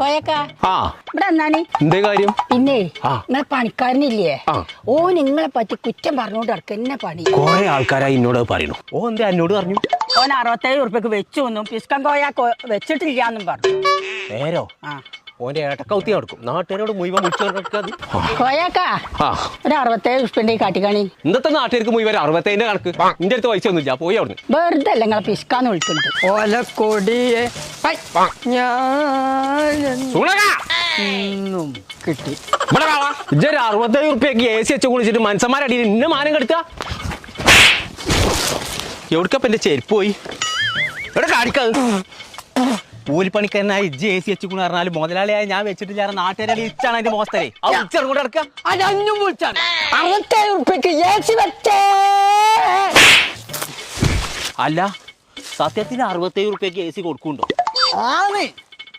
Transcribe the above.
ഇവിടെ എന്നാണ് എന്തേ കാര്യം? പിന്നെ നിങ്ങളെ പണിക്കാരനില്ലേ ഓ നിങ്ങളെ പറ്റി കുറ്റം പറഞ്ഞോണ്ട് നടക്ക എന്നെ പണി. കൊറേ ആൾക്കാരായി എന്നോട് പറയുന്നു. ഓ എന്താ എന്നോട് പറഞ്ഞു? ഓൻ 67 ഉറുപ്പ്യക്ക് വെച്ചു ഒന്നും പിസ്കം കോയ വെച്ചിട്ടില്ലാന്നും പറഞ്ഞു. നേരോ? ഓന്റെ ഏട്ടക്കൗത്തി നടക്കും. നാട്ടുകാരോട് മുഴുവൻ കോയാക്കാ ഒരു 67 ഉറുപ്പ്യന്റെ കാട്ടിക്കാണി. ഇന്നത്തെ നാട്ടുകാർക്ക് മുഴുവൻ 67 കണക്ക്. ഇന്റെ അടുത്ത് പൈസ ഒന്നുമില്ല. പോയി അവിടുന്ന്. വെറുതെ അല്ല നിങ്ങളെ പിസ്കാന്ന് വിളിക്കുന്നുണ്ട്. ഓലക്കൊടിയെ കിട്ടി. 67 ഉറുപ്പ്യക്ക് AC വെച്ച് കുളിച്ചിട്ട് മനുഷ്യന്മാരടിയിൽ ഇന്ന മാനം കെടുത്ത എവിടക്കപ്പ എന്റെ ചെരുപ്പ് പോയി? എവിടെ കാണിക്കാത്? കൂലിപ്പണിക്കാരനായി AC വെച്ച് കൂടെ പറഞ്ഞാലും മുതലാളിയായി ഞാൻ വെച്ചിട്ടില്ല. നാട്ടുകാരെ ഇച്ചാണ് അതിന്റെ മോസ്തരെ കൂടെ എടുക്കുക. 67 ഉറുപ്പ്യക്ക് AC വെച്ചേ. അല്ല സത്യത്തിന് 67 ഉറുപ്പ്യക്ക് AC കൊടുക്കുന്നുണ്ടോ?